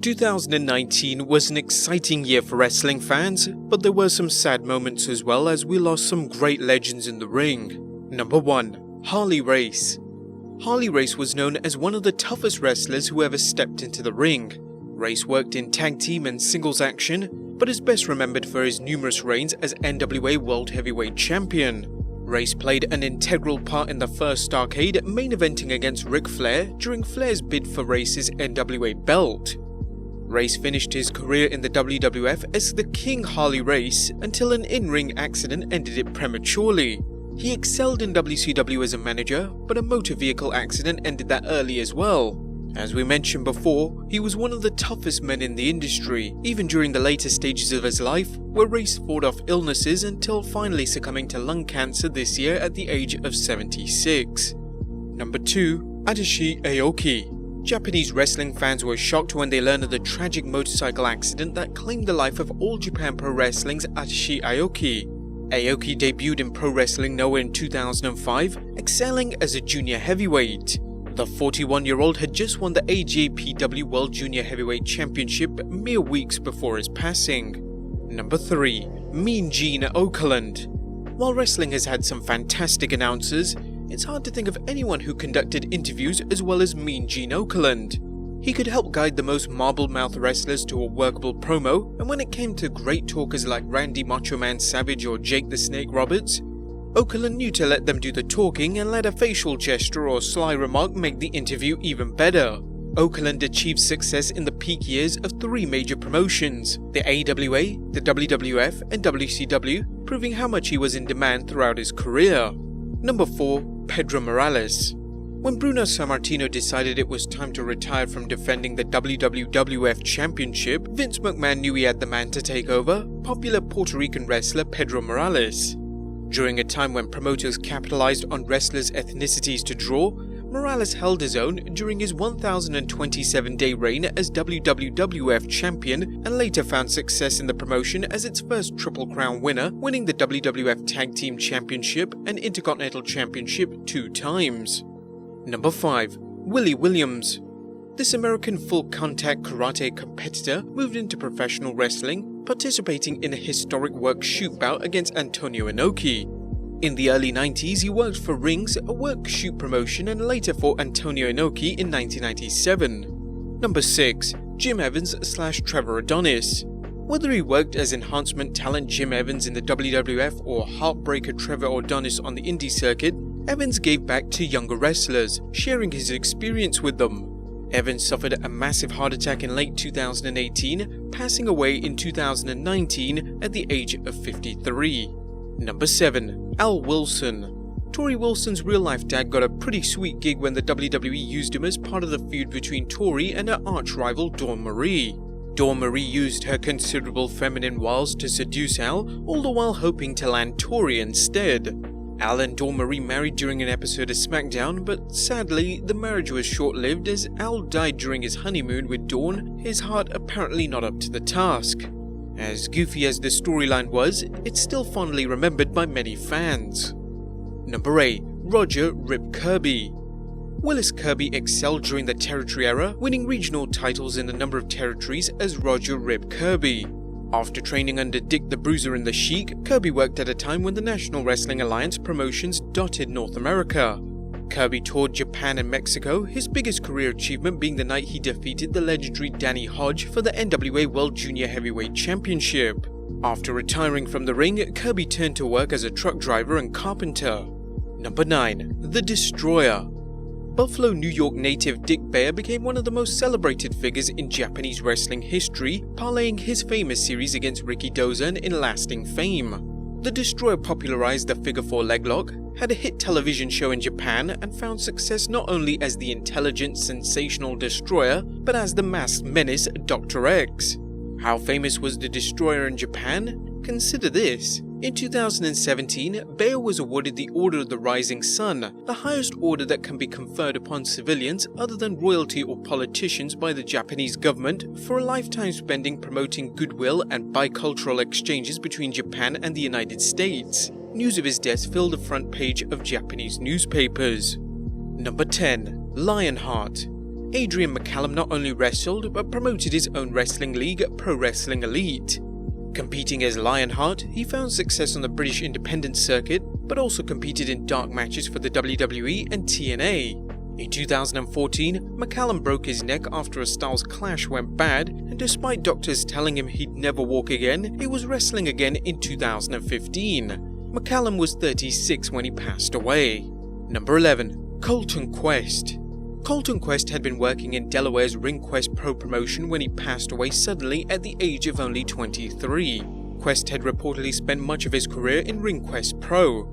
2019 was an exciting year for wrestling fans, but there were some sad moments as well as we lost some great legends in the ring. Number 1. Harley Race. Harley Race was known as one of the toughest wrestlers who ever stepped into the ring. Race worked in tag team and singles action, but is best remembered for his numerous reigns as NWA World Heavyweight Champion. Race played an integral part in the first Starrcade, main eventing against Ric Flair during Flair's bid for Race's NWA belt. Race finished his career in the WWF as the King Harley Race until an in-ring accident ended it prematurely. He excelled in WCW as a manager, but a motor vehicle accident ended that early as well. As we mentioned before, he was one of the toughest men in the industry, even during the later stages of his life, where Race fought off illnesses until finally succumbing to lung cancer this year at the age of 76. Number 2. Adachi Aoki. Japanese wrestling fans were shocked when they learned of the tragic motorcycle accident that claimed the life of All Japan Pro Wrestling's Adachi Aoki. Aoki debuted in Pro Wrestling Noah in 2005, excelling as a junior heavyweight. The 41-year-old had just won the AJPW World Junior Heavyweight Championship mere weeks before his passing. Number 3. Mean Gene Okerlund. While wrestling has had some fantastic announcers, it's hard to think of anyone who conducted interviews as well as Mean Gene Okerlund. He could help guide the most marble-mouthed wrestlers to a workable promo, and when it came to great talkers like Randy Macho Man Savage or Jake the Snake Roberts, Okerlund knew to let them do the talking and let a facial gesture or sly remark make the interview even better. Okerlund achieved success in the peak years of 3 major promotions, the AWA, the WWF and WCW, proving how much he was in demand throughout his career. Number 4. Pedro Morlaes. When Bruno Sammartino decided it was time to retire from defending the WWWF Championship, Vince McMahon knew he had the man to take over, popular Puerto Rican wrestler Pedro Morlaes. During a time when promoters capitalized on wrestlers' ethnicities to draw, Morlaes held his own during his 1,027-day reign as WWWF champion and later found success in the promotion as its first Triple Crown winner, winning the WWF Tag Team Championship and Intercontinental Championship 2 times. Number 5. Willie Williams. This American full-contact karate competitor moved into professional wrestling, participating in a historic work shoot bout against Antonio Inoki. In the early 90s, he worked for Rings, a work shoot promotion, and later for Antonio Inoki in 1997. Number 6. Jim Evans/Trevor Adonis. Whether he worked as enhancement talent Jim Evans in the WWF or heartbreaker Trevor Adonis on the indie circuit, Evans gave back to younger wrestlers, sharing his experience with them. Evans suffered a massive heart attack in late 2018, passing away in 2019 at the age of 53. Number 7. Al Wilson. Tori Wilson's real-life dad got a pretty sweet gig when the WWE used him as part of the feud between Tori and her arch-rival Dawn Marie. Dawn Marie used her considerable feminine wiles to seduce Al, all the while hoping to land Tori instead. Al and Dawn Marie married during an episode of SmackDown, but sadly, the marriage was short-lived as Al died during his honeymoon with Dawn, his heart apparently not up to the task. As goofy as the storyline was, it's still fondly remembered by many fans. Number 8. Roger Rip Kirby. Willis Kirby excelled during the territory era, winning regional titles in a number of territories as Roger Rip Kirby. After training under Dick the Bruiser and the Sheik, Kirby worked at a time when the National Wrestling Alliance promotions dotted North America. Kirby toured Japan and Mexico, his biggest career achievement being the night he defeated the legendary Danny Hodge for the NWA World Junior Heavyweight Championship. After retiring from the ring, Kirby turned to work as a truck driver and carpenter. Number 9. The Destroyer. Buffalo, New York native Dick Baer became one of the most celebrated figures in Japanese wrestling history, parlaying his famous series against Ricky Dozan in lasting fame. The Destroyer popularized the figure 4 leg lock, had a hit television show in Japan, and found success not only as the intelligent, sensational Destroyer, but as the masked menace Dr. X. How famous was the Destroyer in Japan? Consider this. In 2017, Baer was awarded the Order of the Rising Sun, the highest order that can be conferred upon civilians other than royalty or politicians by the Japanese government, for a lifetime spending promoting goodwill and bicultural exchanges between Japan and the United States. News of his death filled the front page of Japanese newspapers. Number 10. Lionheart. Adrian McCallum not only wrestled but promoted his own wrestling league, Pro Wrestling Elite. Competing as Lionheart, he found success on the British independent circuit, but also competed in dark matches for the WWE and TNA. In 2014, McCallum broke his neck after a Styles clash went bad, and despite doctors telling him he'd never walk again, he was wrestling again in 2015. McCallum was 36 when he passed away. Number 11. Colton Quest. Colton Quest had been working in Delaware's RingQuest Pro promotion when he passed away suddenly at the age of only 23. Quest had reportedly spent much of his career in RingQuest Pro.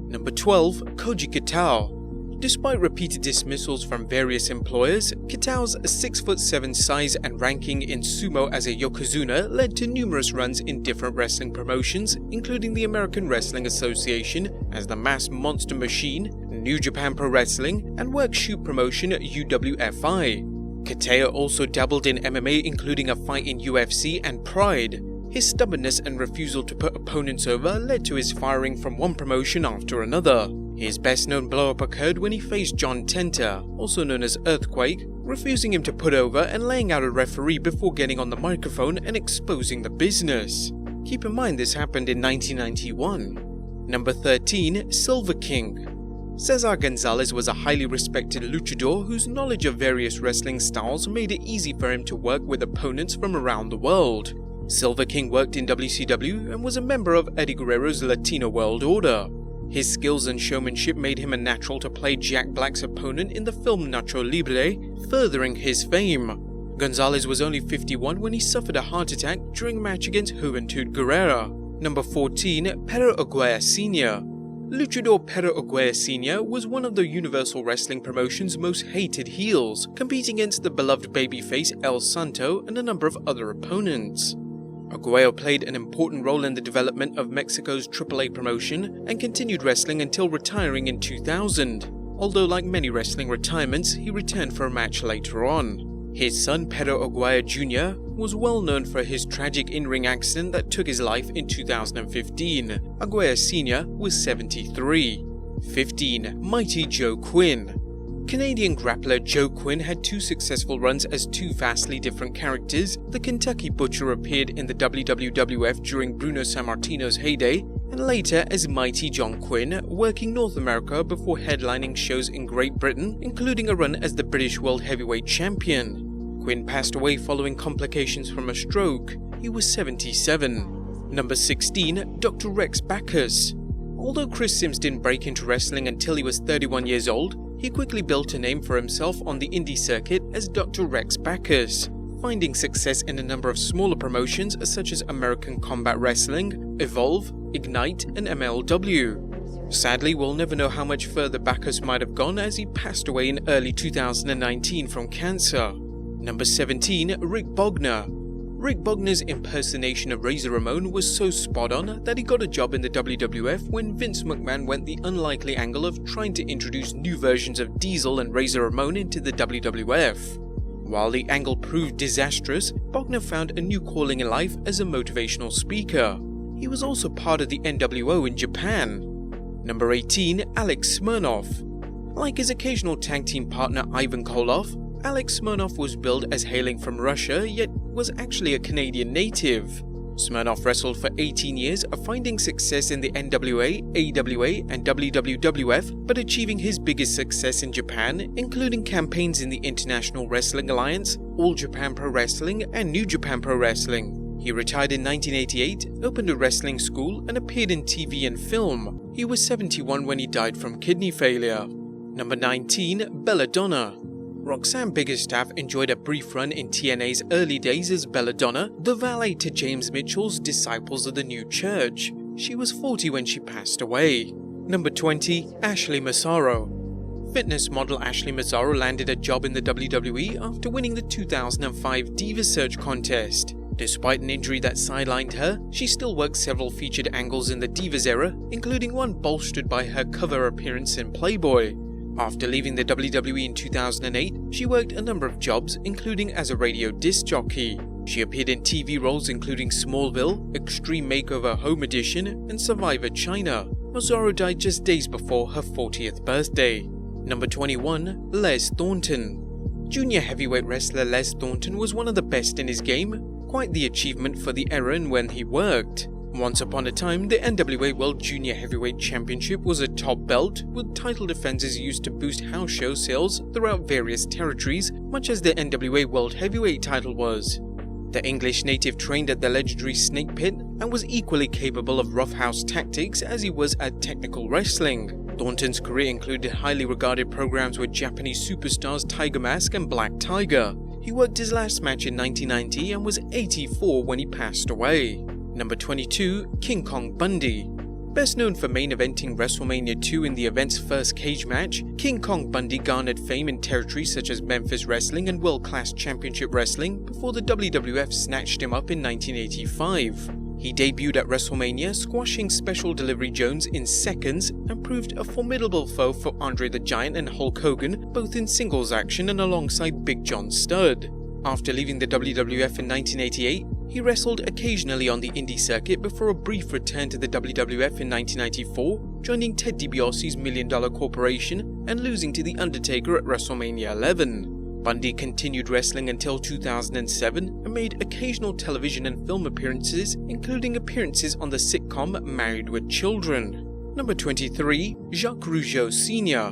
Number 12. Koji Kitao. Despite repeated dismissals from various employers, Kitao's 6'7" size and ranking in sumo as a yokozuna led to numerous runs in different wrestling promotions, including the American Wrestling Association as the Mass Monster Machine, New Japan Pro Wrestling, and work shoot promotion UWFI. Kitao also dabbled in MMA, including a fight in UFC and Pride. His stubbornness and refusal to put opponents over led to his firing from one promotion after another. His best-known blow-up occurred when he faced John Tenta, also known as Earthquake, refusing him to put over and laying out a referee before getting on the microphone and exposing the business. Keep in mind this happened in 1991. Number 13. Silver King. Cesar Gonzalez was a highly respected luchador whose knowledge of various wrestling styles made it easy for him to work with opponents from around the world. Silver King worked in WCW and was a member of Eddie Guerrero's Latino World Order. His skills and showmanship made him a natural to play Jack Black's opponent in the film Nacho Libre, furthering his fame. Gonzalez was only 51 when he suffered a heart attack during a match against Juventud Guerrera. Number 14. Perro Aguayo Sr. Luchador Perro Aguayo Sr. was one of the Universal Wrestling promotion's most hated heels, competing against the beloved babyface El Santo and a number of other opponents. Aguayo played an important role in the development of Mexico's AAA promotion and continued wrestling until retiring in 2000, although like many wrestling retirements, he returned for a match later on. His son Pedro Aguayo Jr. was well known for his tragic in-ring accident that took his life in 2015. Aguayo Sr. was 73. 15. Mighty Joe Quinn. Canadian grappler Joe Quinn had two successful runs as two vastly different characters. The Kentucky Butcher appeared in the WWWF during Bruno Sammartino's heyday, and later as Mighty John Quinn, working North America before headlining shows in Great Britain, including a run as the British World Heavyweight Champion. Quinn passed away following complications from a stroke. He was 77. Number 16. Dr. Rex Bacchus. Although Chris Sims didn't break into wrestling until he was 31 years old, he quickly built a name for himself on the indie circuit as Dr. Rex Bacchus, finding success in a number of smaller promotions such as American Combat Wrestling, Evolve, Ignite, and MLW. Sadly, we'll never know how much further Bacchus might have gone as he passed away in early 2019 from cancer. Number 17. Rick Bognar. Rick Bognar's impersonation of Razor Ramon was so spot on that he got a job in the WWF when Vince McMahon went the unlikely angle of trying to introduce new versions of Diesel and Razor Ramon into the WWF. While the angle proved disastrous, Bognar found a new calling in life as a motivational speaker. He was also part of the NWO in Japan. Number 18. Alex Smirnoff. Like his occasional tag team partner Ivan Koloff, Alex Smirnoff was billed as hailing from Russia, yet was actually a Canadian native. Smirnoff wrestled for 18 years, finding success in the NWA, AWA, and WWWF, but achieving his biggest success in Japan, including campaigns in the International Wrestling Alliance, All Japan Pro Wrestling, and New Japan Pro Wrestling. He retired in 1988, opened a wrestling school, and appeared in TV and film. He was 71 when he died from kidney failure. Number 19. Belladonna. Roxanne Biggerstaff enjoyed a brief run in TNA's early days as Belladonna, the valet to James Mitchell's Disciples of the New Church. She was 40 when she passed away. Number 20. Ashley Massaro. Fitness model Ashley Massaro landed a job in the WWE after winning the 2005 Diva Search contest. Despite an injury that sidelined her, she still worked several featured angles in the Divas era, including one bolstered by her cover appearance in Playboy. After leaving the WWE in 2008, she worked a number of jobs, including as a radio disc jockey. She appeared in TV roles including Smallville, Extreme Makeover Home Edition, and Survivor China. Massaro died just days before her 40th birthday. Number 21. Les Thornton. Junior heavyweight wrestler Les Thornton was one of the best in his game, quite the achievement for the era in when he worked. Once upon a time, the NWA World Junior Heavyweight Championship was a top belt, with title defenses used to boost house show sales throughout various territories, much as the NWA World Heavyweight title was. The English native trained at the legendary Snake Pit and was equally capable of roughhouse tactics as he was at technical wrestling. Thornton's career included highly regarded programs with Japanese superstars Tiger Mask and Black Tiger. He worked his last match in 1990 and was 84 when he passed away. Number 22, King Kong Bundy. Best known for main eventing WrestleMania 2 in the event's first cage match, King Kong Bundy garnered fame in territories such as Memphis Wrestling and World Class Championship Wrestling before the WWF snatched him up in 1985. He debuted at WrestleMania, squashing Special Delivery Jones in seconds, and proved a formidable foe for Andre the Giant and Hulk Hogan, both in singles action and alongside Big John Studd. After leaving the WWF in 1988, he wrestled occasionally on the indie circuit before a brief return to the WWF in 1994, joining Ted DiBiase's $1 Million Corporation and losing to The Undertaker at WrestleMania 11. Bundy continued wrestling until 2007 and made occasional television and film appearances, including appearances on the sitcom Married with Children. Number 23, Jacques Rougeau Sr.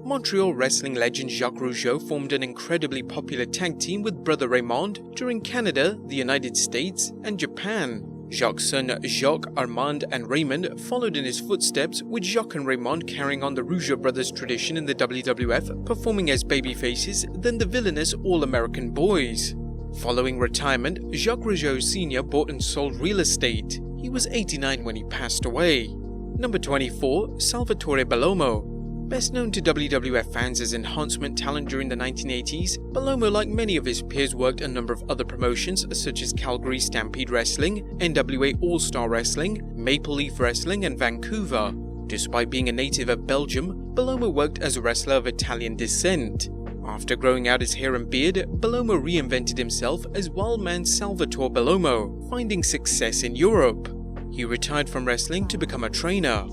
Montreal wrestling legend Jacques Rougeau formed an incredibly popular tag team with brother Raymond during Canada, the United States, and Japan. Jacques' son Jacques, Armand, and Raymond followed in his footsteps, with Jacques and Raymond carrying on the Rougeau brothers' tradition in the WWF, performing as babyfaces, then the villainous All-American Boys. Following retirement, Jacques Rougeau Sr. bought and sold real estate. He was 89 when he passed away. Number 24, Salvatore Bellamo. Best known to WWF fans as enhancement talent during the 1980s, Bellamo, like many of his peers, worked a number of other promotions such as Calgary Stampede Wrestling, NWA All-Star Wrestling, Maple Leaf Wrestling, and Vancouver. Despite being a native of Belgium, Bellamo worked as a wrestler of Italian descent. After growing out his hair and beard, Bellamo reinvented himself as Wildman Salvatore Bellamo, finding success in Europe. He retired from wrestling to become a trainer.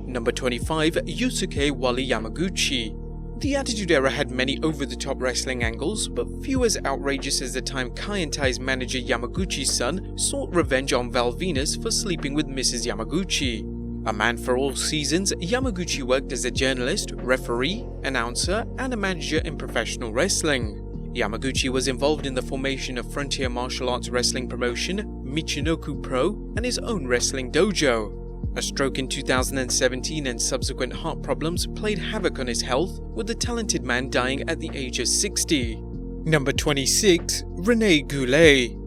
Number 25, Yusuke Wally Yamaguchi. The Attitude Era had many over-the-top wrestling angles, but few as outrageous as the time Kai and Tai's manager Yamaguchi's son sought revenge on Val Venus for sleeping with Mrs. Yamaguchi. A man for all seasons, Yamaguchi worked as a journalist, referee, announcer, and a manager in professional wrestling. Yamaguchi was involved in the formation of frontier martial arts wrestling promotion, Michinoku Pro, and his own wrestling dojo. A stroke in 2017 and subsequent heart problems played havoc on his health, with the talented man dying at the age of 60. Number 26, Renee Goulet.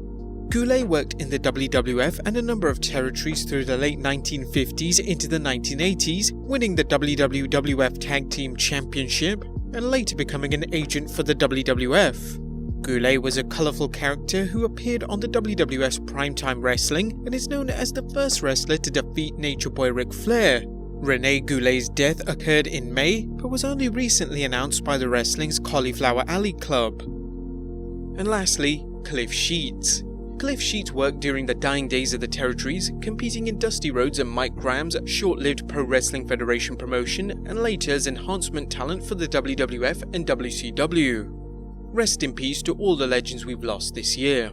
Goulet worked in the WWF and a number of territories through the late 1950s into the 1980s, winning the WWWF Tag Team Championship and later becoming an agent for the WWF. Goulet was a colourful character who appeared on the WWF's Primetime Wrestling and is known as the first wrestler to defeat Nature Boy Ric Flair. Renee Goulet's death occurred in May, but was only recently announced by the wrestling's Cauliflower Alley Club. And lastly, Cliff Sheats. Cliff Sheats worked during the dying days of the territories, competing in Dusty Rhodes and Mike Graham's short-lived Pro Wrestling Federation promotion, and later as enhancement talent for the WWF and WCW. Rest in peace to all the legends we've lost this year.